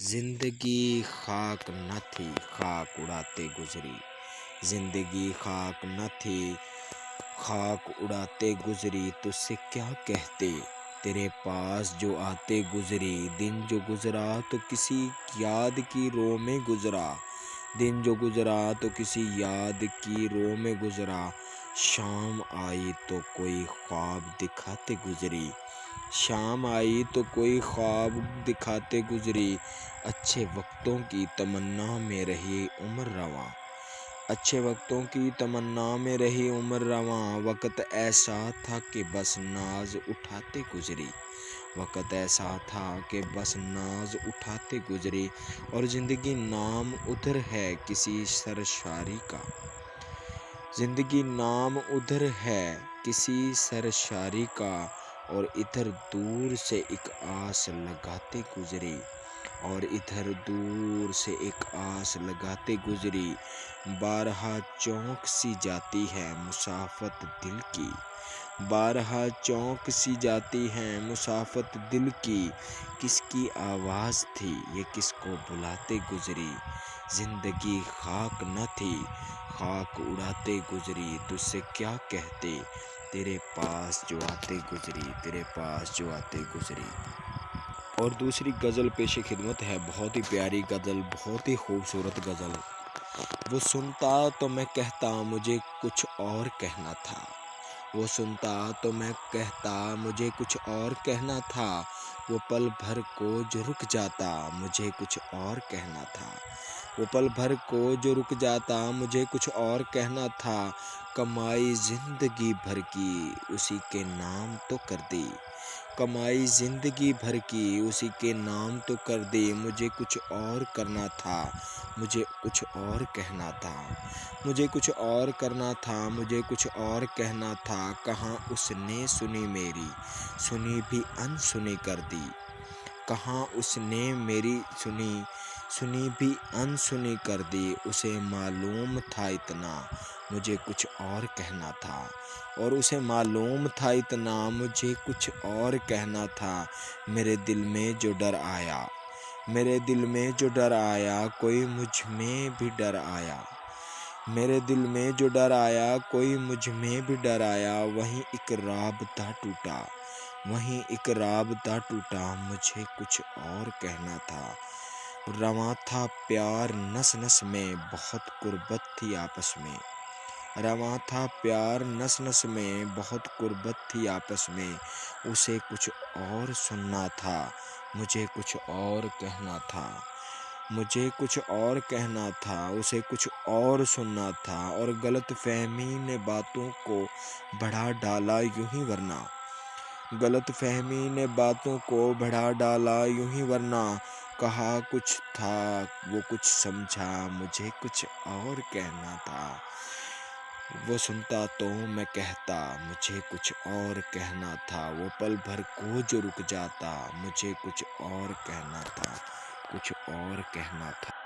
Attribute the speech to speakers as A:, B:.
A: زندگی خاک نہ تھی خاک اڑاتے گزری، زندگی خاک نہ تھی خاک اڑاتے گزری، تجھ سے کیا کہتے تیرے پاس جو آتے گزری، دن جو گزرا تو کسی یاد کی رو میں گزرا، دن جو گزرا تو کسی یاد کی رو میں گزرا، شام آئی تو کوئی خواب دکھاتے گزری، شام آئی تو کوئی خواب دکھاتے گزری، اچھے وقتوں کی تمنا میں رہی عمر رواں، اچھے وقتوں کی تمنا میں رہی عمر رواں، وقت ایسا تھا کہ بس ناز اٹھاتے گزری، وقت ایسا تھا کہ بس ناز اٹھاتے گزری، اور زندگی نام ادھر ہے کسی سرشاری کا، زندگی نام ادھر ہے کسی سرشاری کا، اور ادھر دور سے ایک آس لگاتے گزری، اور ادھر دور سے ایک آس لگاتے گزری، بارہا چونک سی جاتی ہے مسافت دل کی، بارہا چونک سی جاتی ہے مسافت دل کی، کس کی آواز تھی یہ کس کو بلاتے گزری، زندگی خاک نہ تھی خاک اڑاتے گزری، تجھ سے کیا کہتے تیرے پاس جو آتے گزری، تیرے پاس جو آتے گزری۔ اور دوسری غزل پیش خدمت ہے، بہت ہی پیاری غزل، بہت ہی خوبصورت غزل۔ وہ سنتا تو میں کہتا مجھے کچھ اور کہنا تھا، وہ سنتا تو میں کہتا مجھے کچھ اور کہنا تھا، وہ پل بھر کو جو رک جاتا مجھے کچھ اور کہنا تھا، وہ پل بھر کو جو رک جاتا مجھے کچھ اور کہنا تھا، کمائی زندگی بھر کی اسی کے نام تو کر دی، کمائی زندگی بھر کی اسی کے نام تو کر دی، مجھے کچھ اور کرنا تھا مجھے کچھ اور کہنا تھا، مجھے کچھ اور کرنا تھا مجھے کچھ اور کہنا تھا، کہاں اس نے سنی میری سنی بھی انسنی کر دی، کہاں اس نے میری سنی بھی انسنی کر دی، اسے معلوم تھا اتنا مجھے کچھ اور کہنا تھا، اور اسے معلوم تھا اتنا مجھے کچھ اور کہنا تھا، میرے دل میں جو ڈر آیا میرے دل میں جو ڈر آیا کوئی مجھ میں بھی ڈر آیا، میرے دل میں جو ڈر آیا کوئی مجھ میں بھی ڈر آیا، وہیں ایک رابطہ ٹوٹا وہیں ایک رابطہ ٹوٹا، مجھے کچھ اور کہنا تھا، رواں تھا پیار نس نس میں بہت قربت تھی آپس میں، رواں تھا پیار نس نس میں بہت قربت تھی آپس میں، اسے کچھ اور سننا تھا مجھے کچھ اور کہنا تھا، مجھے کچھ اور کہنا تھا اسے کچھ اور سننا تھا، اور غلط فہمی نے باتوں کو بڑھا ڈالا یوں ہی ورنہ، غلط فہمی نے باتوں کو بڑھا ڈالا یوں ہی ورنہ، کہا کچھ تھا وہ کچھ سمجھا مجھے کچھ اور کہنا تھا، وہ سنتا تو میں کہتا مجھے کچھ اور کہنا تھا، وہ پل بھر کو جو رک جاتا مجھے کچھ اور کہنا تھا، کچھ اور کہنا تھا۔